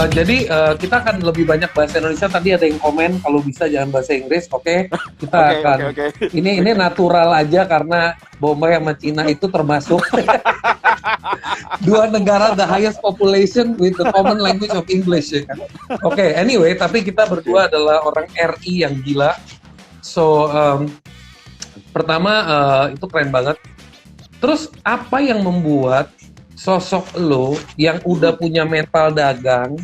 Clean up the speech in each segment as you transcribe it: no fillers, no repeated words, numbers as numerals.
Jadi kita akan lebih banyak bahasa Indonesia. Tadi ada yang komen kalau bisa jangan bahasa Inggris. Oke, kita akan ini natural aja karena Bombay sama Cina itu termasuk dua negara the highest population with the common language of English ya kan. Oke, anyway, tapi kita berdua adalah orang RI yang gila. So pertama itu keren banget. Terus apa yang membuat sosok lo yang udah punya mental dagang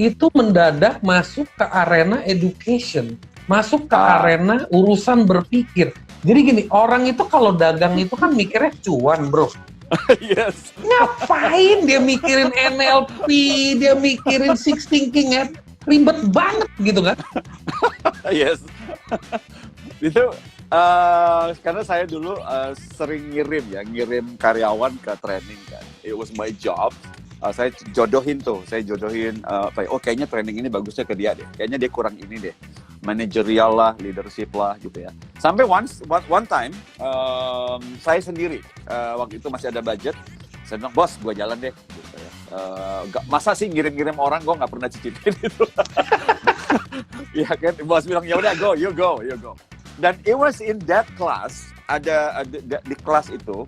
itu mendadak masuk ke arena education, masuk ke arena urusan berpikir. Jadi gini, orang itu kalau dagang itu kan mikirnya cuan, bro. Yes. Ngapain dia mikirin NLP, dia mikirin six thinking, ya? Ribet banget gitu kan? Yes. Itu karena saya dulu sering ngirim karyawan ke training kan. It was my job. Saya jodohin, kayaknya training ini bagusnya ke dia deh. Kayaknya dia kurang ini deh, manajerial lah, leadership lah gitu ya. Sampai one time, saya sendiri, waktu itu masih ada budget, saya bilang, bos, gue jalan deh. Gitu ya. Masa sih ngirim-ngirim orang, gue nggak pernah cicipin itu. Iya kan, bos bilang, ya udah, you go. Dan it was in that class, ada di kelas itu,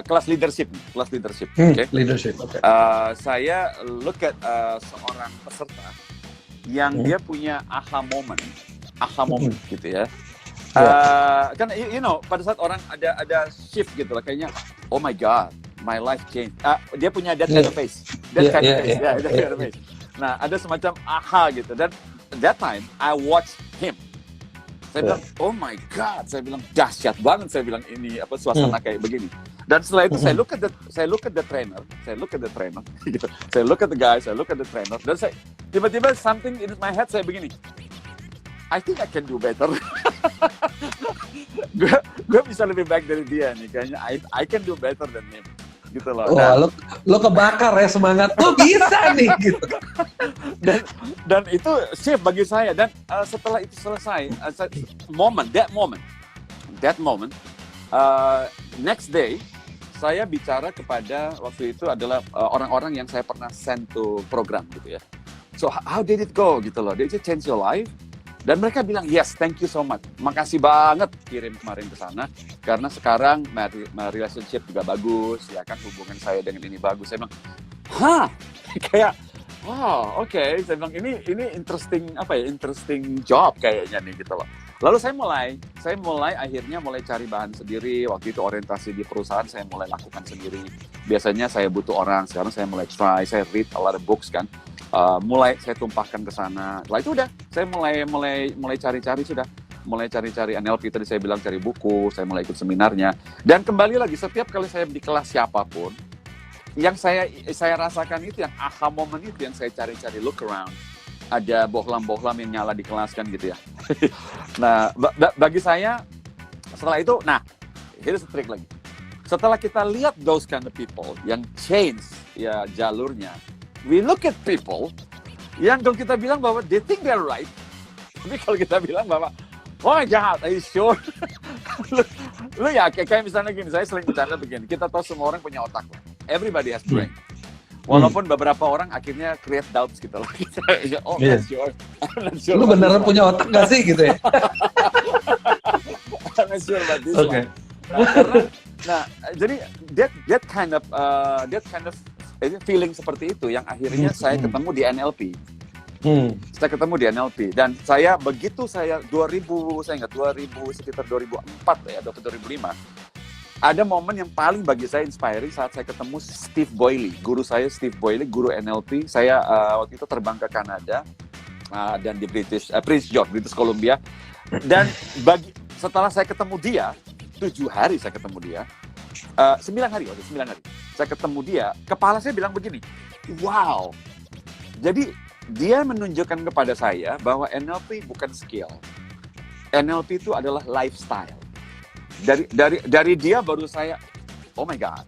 kelas leadership, okay? Leadership, okay. Saya look at seorang peserta yang dia punya aha moment gitu ya. Kan you know, pada saat orang ada shift gitu lah, kayaknya, oh my god, my life changed. Dia punya that kind of face, that kind of face. Nah, ada semacam aha gitu. Dan that time I watched him. Saya bilang, oh my god, saya bilang dahsyat banget, saya bilang ini apa suasana kayak begini. Dan setelah itu saya look at the trainer, gitu. Saya look at the guy, saya look at the trainer, dan saya tiba-tiba something in my head saya begini. I think I can do better. gue bisa lebih baik dari dia nih, kayaknya I can do better than him. Gitu loh. Wah, lo kebakar ya semangat, lo bisa nih gitu. Dan itu shift bagi saya. Dan setelah itu selesai, that moment, next day saya bicara kepada waktu itu adalah orang-orang yang saya pernah send to program gitu ya. So how did it go gitu loh? Did it change your life? Dan mereka bilang, yes, thank you so much. Makasih banget kirim kemarin ke sana. Karena sekarang my relationship juga bagus, ya kan, hubungan saya dengan ini bagus. Saya bilang, kayak, wow, oke. Saya bilang, ini interesting job kayaknya nih, gitu loh. Lalu saya mulai akhirnya cari bahan sendiri. Waktu itu orientasi di perusahaan saya mulai lakukan sendiri. Biasanya saya butuh orang, sekarang saya mulai saya read a lot of books kan. Mulai saya tumpahkan ke sana. Setelah itu udah, saya mulai cari-cari sudah. Mulai cari-cari NLP, tadi saya bilang cari buku, saya mulai ikut seminarnya. Dan kembali lagi, setiap kali saya di kelas siapapun, yang saya rasakan itu, yang aha moment itu, yang saya cari-cari look around. Ada bohlam-bohlam yang nyala di kelas kan gitu ya. Nah, bagi saya, setelah itu, here's the trick lagi. Setelah kita lihat those kind of people yang change ya jalurnya, we look at people yang kalau kita bilang bahwa they think they're right, tapi kalau kita bilang bahwa oh my god, are you sure? lu ya kayak misalnya gini, saya sering bercanda begini, kita tahu semua orang punya otak, everybody has brain. Walaupun beberapa orang akhirnya create doubts gitu loh. Oh, not sure. Lu beneran punya otak gak sih gitu ya? I'm not sure about this one. Nah, jadi that kind of feeling seperti itu yang akhirnya saya ketemu di NLP. Saya ketemu di NLP dan saya sekitar 2004 ya, atau 2005. Ada momen yang paling bagi saya inspiring saat saya ketemu Steve Boyle, guru saya Steve Boyle, guru NLP. Saya waktu itu terbang ke Kanada dan di Prince George, British Columbia. Dan setelah saya ketemu dia, 7 hari saya ketemu dia, 9 hari. Saya ketemu dia, kepala saya bilang begini, wow. Jadi dia menunjukkan kepada saya bahwa NLP bukan skill. NLP itu adalah lifestyle. Dari dia baru saya, oh my god,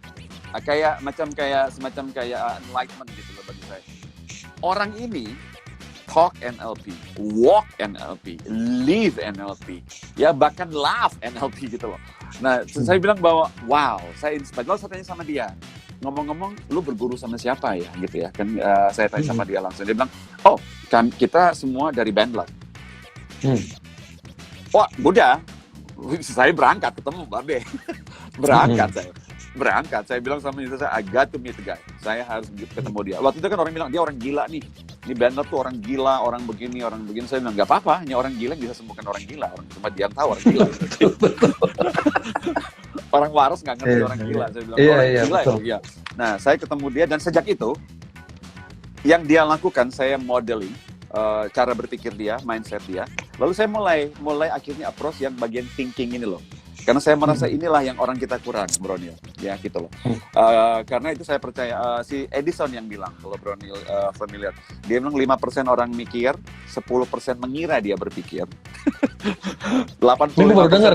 semacam kayak enlightenment gitu loh bagi saya. Orang ini talk NLP, walk NLP, live NLP, ya bahkan laugh NLP gitu loh. Nah, saya bilang bahwa wow, saya inspired. Lalu saya tanya sama dia, ngomong-ngomong, lu berguru sama siapa ya gitu ya kan, saya tanya sama dia langsung, dia bilang, oh kan kita semua dari Bandler. Wah udah, saya berangkat ketemu Babe. berangkat saya bilang sama istri saya, I got to meet the guy, saya harus ketemu dia. Waktu itu kan orang bilang dia orang gila nih, ini Bandler tuh orang gila, orang begini. Saya bilang nggak apa-apa, hanya orang gila bisa sembuhkan orang gila, orang cuma dia tahu orang gila. Orang waras nggak ngerti orang gila. Saya bilang orang gila ya. Nah saya ketemu dia dan sejak itu yang dia lakukan, saya modeling cara berpikir dia, mindset dia. Lalu saya mulai akhirnya approach yang bagian thinking ini loh. Karena saya merasa inilah yang orang kita kurang, Bronil, ya gitu loh. Karena itu saya percaya, si Edison yang bilang, kalau Bronil familiar, dia bilang 5% orang mikir, 10% mengira dia berpikir. 85%. Ini baru dengar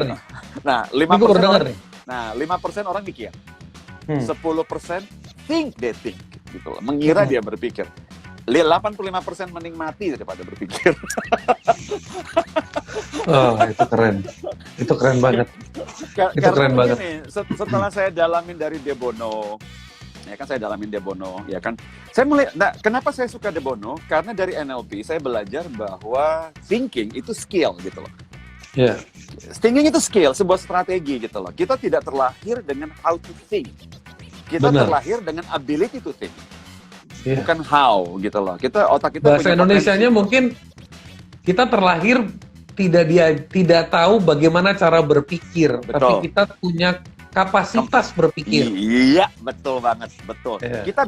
nih. Nah, 5% orang mikir. 10% think they think, gitu loh. Mengira dia berpikir. 85% menikmati daripada berpikir. Oh, itu keren. Itu keren banget. Itu keren banget. Setelah saya dalamin dari De Bono, ya kan saya dalamin De Bono, ya kan. Saya mulai, nah, kenapa saya suka De Bono? Karena dari NLP saya belajar bahwa thinking itu skill gitu loh. Ya. Yeah. Thinking itu skill, sebuah strategi gitu loh. Kita tidak terlahir dengan how to think. Kita terlahir dengan ability to think. Yeah. Bukan how gitu loh. Otak kita bahasa Indonesianya mungkin kita terlahir tidak tahu bagaimana cara berpikir, betul. Tapi kita punya kapasitas berpikir. Iya, betul banget, betul. Yeah. Kita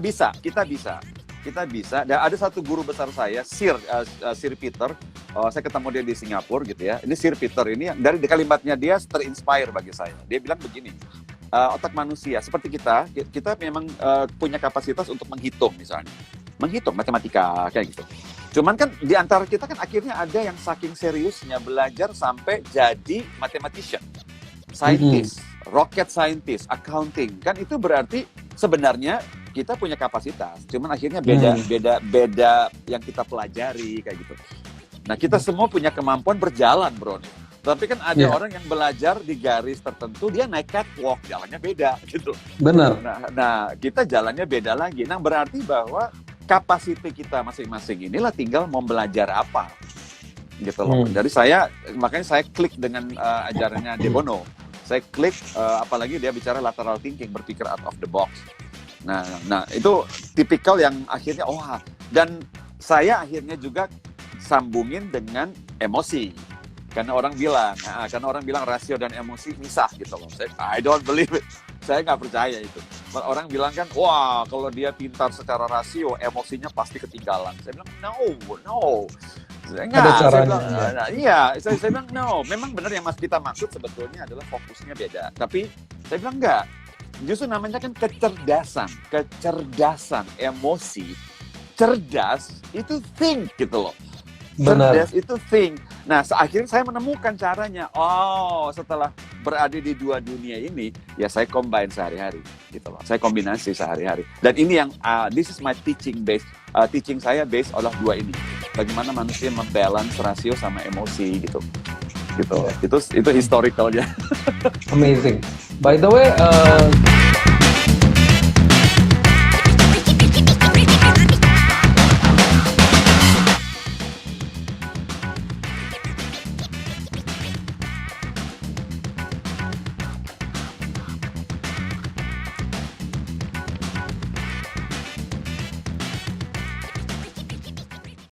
bisa. Dan ada satu guru besar saya, Sir Peter. Saya ketemu dia di Singapura gitu ya. Ini Sir Peter ini dari kalimatnya dia terinspire bagi saya. Dia bilang begini. Otak manusia seperti kita memang punya kapasitas untuk menghitung misalnya, matematika kayak gitu. Cuman kan di antara kita kan akhirnya ada yang saking seriusnya belajar sampai jadi mathematician, scientist, rocket scientist, accounting. Kan itu berarti sebenarnya kita punya kapasitas. Cuman akhirnya beda yang kita pelajari kayak gitu. Nah kita semua punya kemampuan berjalan, bro. Tapi kan ada orang yang belajar di garis tertentu, dia naik catwalk, jalannya beda gitu. Benar. Nah, kita jalannya beda lagi. Nah, berarti bahwa kapasiti kita masing-masing inilah tinggal mau belajar apa. Gitu loh. Jadi makanya saya klik dengan ajarannya De Bono. Saya klik, apalagi dia bicara lateral thinking, berpikir out of the box. Nah itu tipikal yang akhirnya, dan saya akhirnya juga sambungin dengan emosi. Karena orang bilang rasio dan emosi misah gitu loh. I don't believe it. Saya nggak percaya itu. Orang bilang kan, wah kalau dia pintar secara rasio, emosinya pasti ketinggalan. Saya bilang, no. Ada caranya. Saya bilang, no. Memang benar yang kita maksud sebetulnya adalah fokusnya beda. Tapi saya bilang enggak. Justru namanya kan kecerdasan, emosi. Cerdas itu think gitu loh. Cerdas itu think. Nah, akhirnya saya menemukan caranya. Setelah berada di dua dunia ini, ya saya combine sehari-hari, gitu loh. Saya kombinasi sehari-hari. Dan ini yang this is my teaching base. Teaching saya based oleh dua ini. Bagaimana manusia membalance rasio sama emosi, gitu. Itu historicalnya. Amazing. By the way,